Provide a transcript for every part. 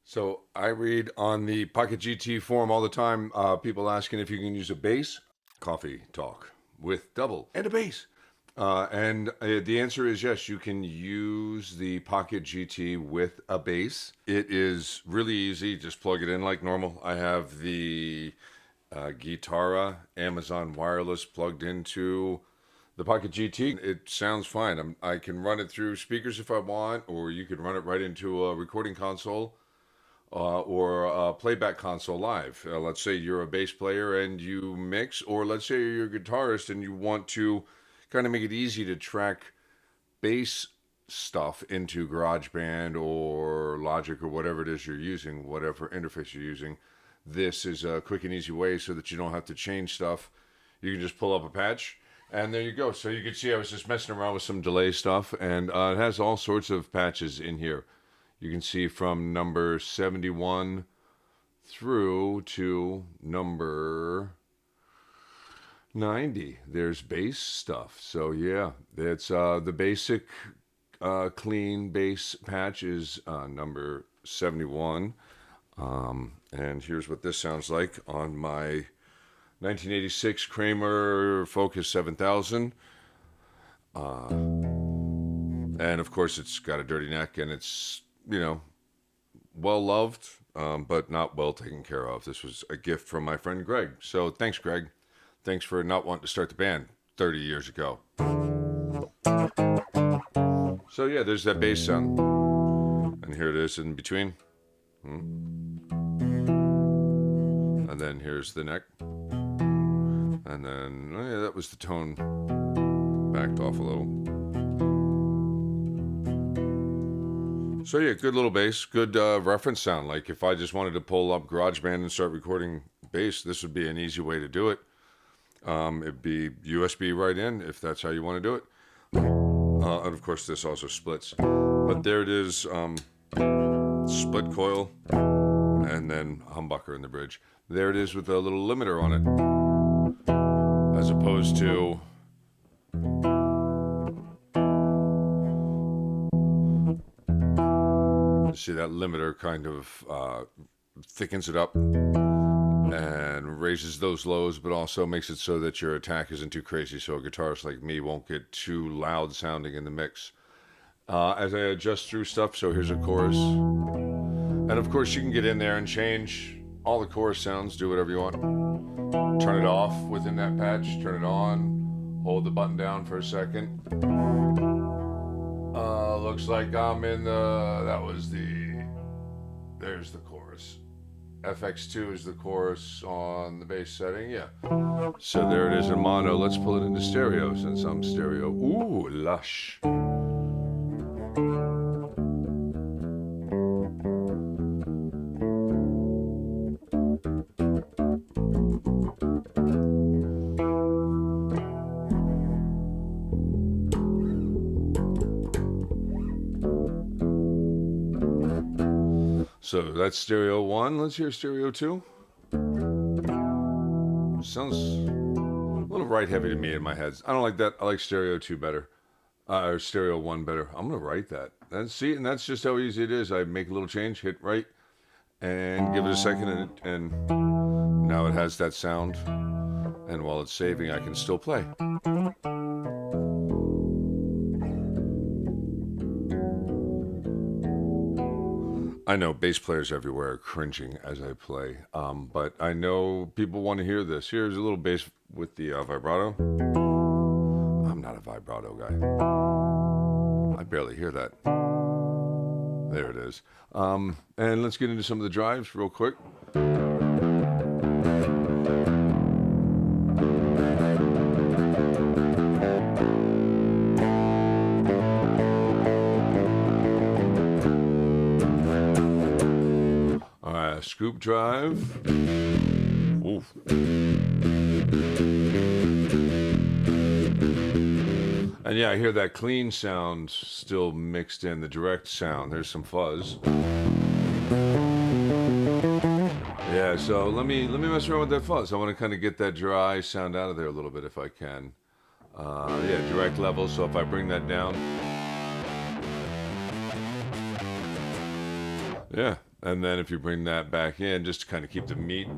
So I read on the Pocket GT forum all the time, people asking if you can use a bass. Coffee talk with double and a bass. And the answer is yes, you can use the Pocket GT with a bass. It is really easy. Just plug it in like normal. I have the Guitara Amazon Wireless plugged into the Pocket GT. It sounds fine. I can run it through speakers if I want, or you can run it right into a recording console or a playback console live. Let's say you're a bass player and you mix, or let's say you're a guitarist and you want to kind of make it easy to track bass stuff into GarageBand or Logic or whatever it is you're using, whatever interface you're using. This is a quick and easy way so that you don't have to change stuff. You can just pull up a patch and there you go. So you can see I was just messing around with some delay stuff, and it has all sorts of patches in here. You can see from number 71 through to number 90. There's bass stuff. So yeah, it's the basic clean bass patch is number 71. And here's what this sounds like on my 1986 Kramer Focus 7000. And of course, it's got a dirty neck, and it's, well loved, but not well taken care of. This was a gift from my friend Greg. So thanks, Greg. Thanks for not wanting to start the band 30 years ago. So yeah, there's that bass sound. And here it is in between. And then here's the neck. And then, oh yeah, that was the tone backed off a little. So yeah, good little bass, good reference sound. Like if I just wanted to pull up GarageBand and start recording bass, this would be an easy way to do it. It'd be USB right in if that's how you want to do it. And of course this also splits. But there it is, split coil, and then humbucker in the bridge. There it is with a little limiter on it. As opposed to see, that limiter kind of thickens it up and raises those lows, but also makes it so that your attack isn't too crazy, so a guitarist like me won't get too loud sounding in the mix. As I adjust through stuff, so here's a chorus. And of course you can get in there and change all the chorus sounds, do whatever you want. Turn it off within that patch, turn it on, hold the button down for a second. Looks like I'm in there's the chorus. FX2 is the chorus on the bass setting, yeah. So there it is in mono. Let's pull it into stereo since I'm stereo. Ooh, lush. So that's stereo 1. Let's hear stereo 2. Sounds a little right heavy to me in my head. I don't like that. I like stereo 2 better. Or stereo 1 better. I'm going to write that. And that's just how easy it is. I make a little change, hit right, and give it a second, and now it has that sound. And while it's saving, I can still play. I know bass players everywhere are cringing as I play, but I know people want to hear this. Here's a little bass with the vibrato. I'm I'm not a vibrato guy. I barely hear that. There it is. And let's get into some of the drives real quick. All right, scoop drive. Oof. And yeah, I hear that clean sound still mixed in, the direct sound. There's some fuzz. Yeah, so let me mess around with that fuzz. I want to kind of get that dry sound out of there a little bit if I can. Yeah, direct level, so if I bring that down. Yeah, and then if you bring that back in, just to kind of keep the meat.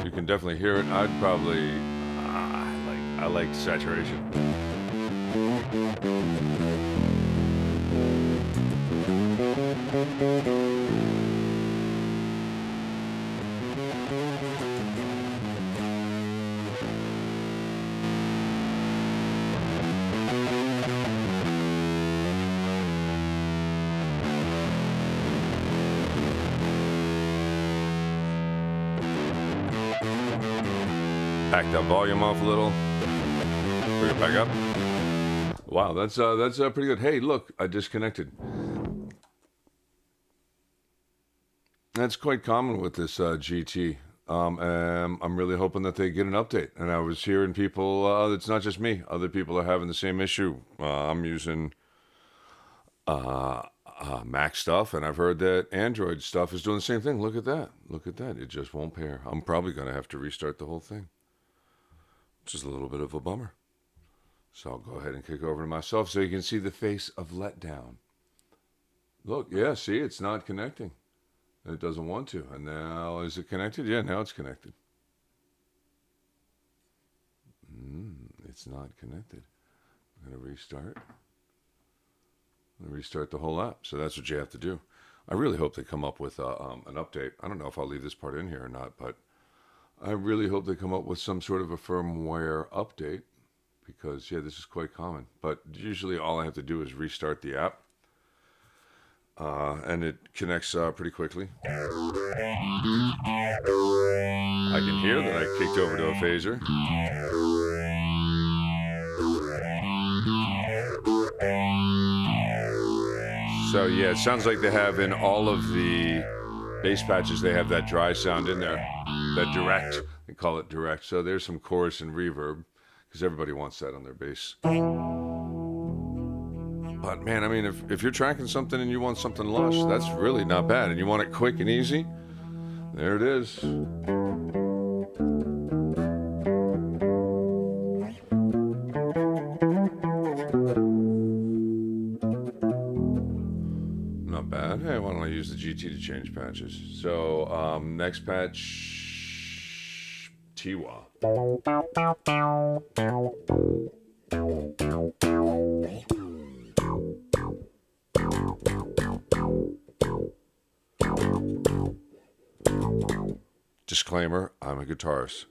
You can definitely hear it. I'd probably, I like saturation. Back that volume off a little. Bring it back up. Wow, that's pretty good. Hey, look, I disconnected. That's quite common with this GT. I'm really hoping that they get an update. And I was hearing people, it's not just me, other people are having the same issue. I'm using Mac stuff, and I've heard that Android stuff is doing the same thing. Look at that. Look at that. It just won't pair. I'm probably going to have to restart the whole thing, which is a little bit of a bummer. So I'll go ahead and kick over to myself so you can see the face of letdown. Look, yeah, see, it's not connecting. It doesn't want to. And now, is it connected? Yeah, now it's connected. It's not connected. I'm going to restart. I'm going to restart the whole app. So that's what you have to do. I really hope they come up with an update. I don't know if I'll leave this part in here or not, but I really hope they come up with some sort of a firmware update because, yeah, this is quite common. But usually all I have to do is restart the app, and it connects pretty quickly. I can hear that I kicked over to a phaser. So, yeah, it sounds like they have in all of the bass patches, they have that dry sound in there, that direct. They call it direct. So there's some chorus and reverb because everybody wants that on their bass. But man, I mean, if you're tracking something and you want something lush, that's really not bad. And you want it quick and easy, there it is. Not bad. Hey, why don't I use the GT to change patches? So next patch, Tiwa. Disclaimer, I'm a guitarist,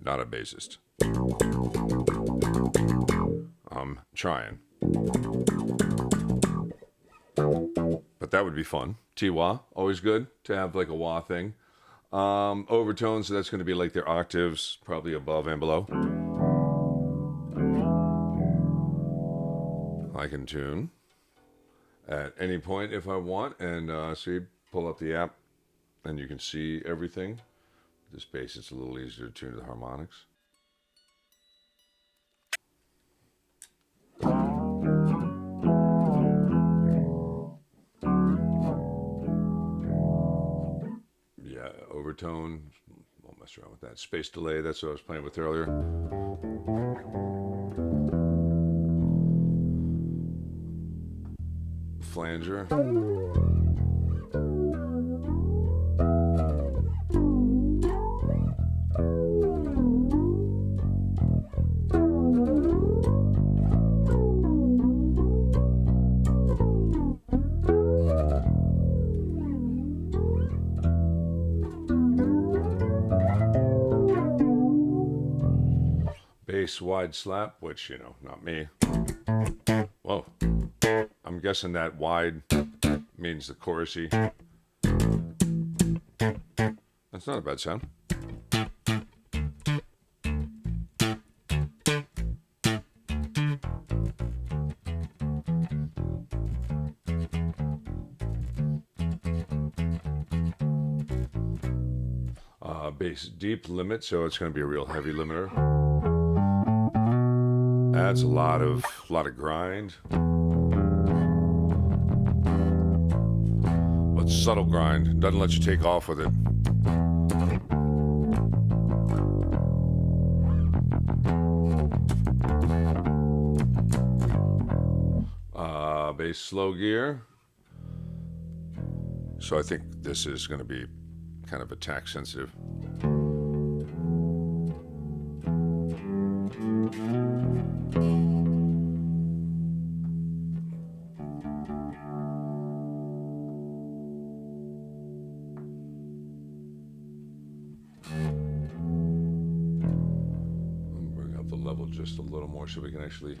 not a bassist. I'm trying. But that would be fun. T-wah, always good to have like a wah thing. Overtones, so that's going to be like their octaves, probably above and below. I can tune at any point if I want, and so you pull up the app and you can see everything. This bass, it's a little easier to tune to the harmonics. Yeah, overtone, won't mess around with that. Space delay, that's what I was playing with earlier. Flanger. bass wide slap, which, you know, not me. Whoa. I'm guessing that wide means the chorusy. That's not a bad sound. Bass deep limit, so it's going to be a real heavy limiter. Adds a lot of grind, but subtle grind. Doesn't let you take off with it. Bass slow gear. So I think this is going to be kind of attack sensitive. Bring up the level just a little more so we can actually.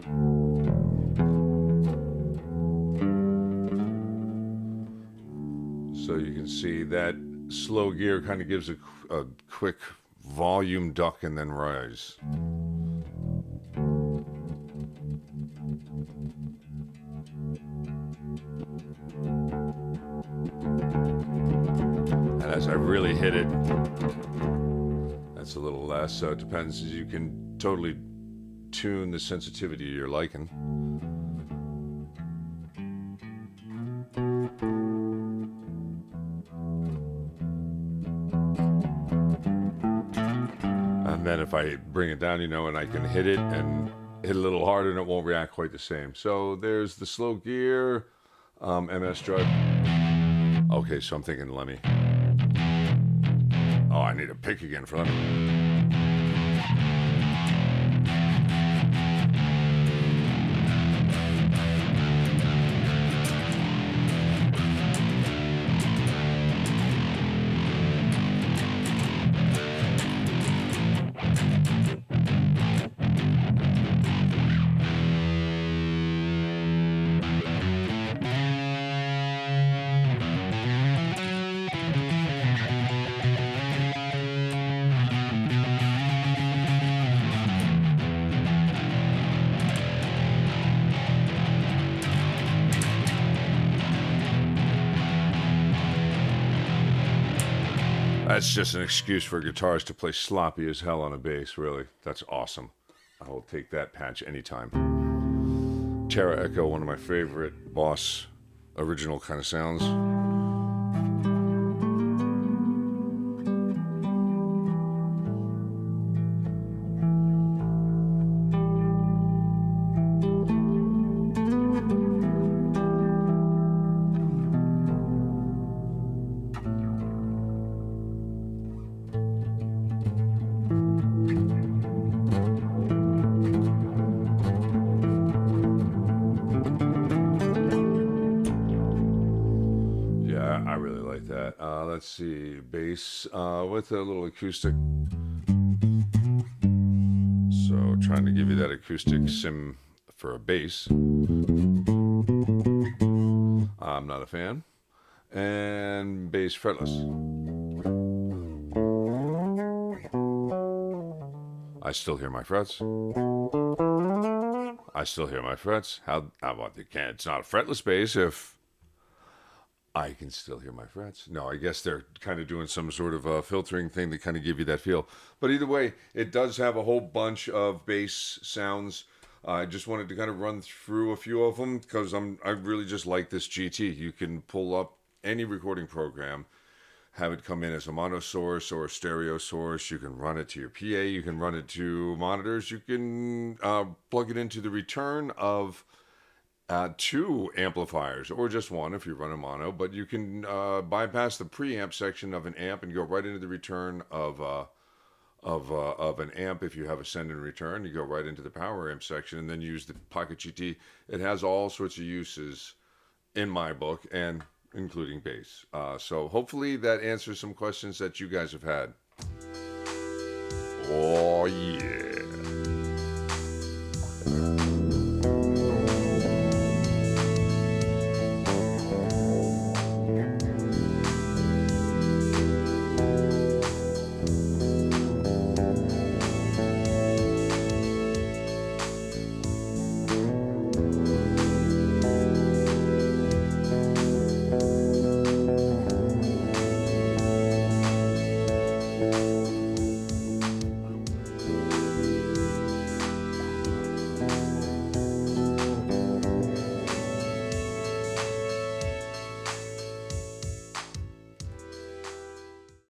So you can see that slow gear kind of gives a quick volume duck and then rise. And as I really hit it, that's a little less. So it depends. You can totally tune the sensitivity to your liking. And then if I bring it down, you know, and I can hit it and hit a little harder and it won't react quite the same. So there's the slow gear, MS drive. Okay, so I'm thinking Lemmy. Oh, I need a pick again for Lemmy. That's just an excuse for guitarists to play sloppy as hell on a bass, really. That's awesome. I will take that patch anytime. Terra Echo, one of my favorite Boss original kind of sounds. I really like that. Let's see, bass with a little acoustic. So trying to give you that acoustic sim for a bass. I'm not a fan. And bass fretless. I still hear my frets. I still hear my frets. How about you can't? It's not a fretless bass if I can still hear my frets. No, I guess they're kind of doing some sort of filtering thing to kind of give you that feel. But either way, it does have a whole bunch of bass sounds. I just wanted to kind of run through a few of them because I really just like this GT. You can pull up any recording program, have it come in as a mono source or a stereo source. You can run it to your PA. You can run it to monitors. You can plug it into the return of 2 amplifiers, or just one if you run a mono, but you can bypass the preamp section of an amp and go right into the return of an amp. If you have a send and return, you go right into the power amp section and then use the Pocket GT. It has all sorts of uses in my book, and including bass. So hopefully that answers some questions that you guys have had. Oh yeah.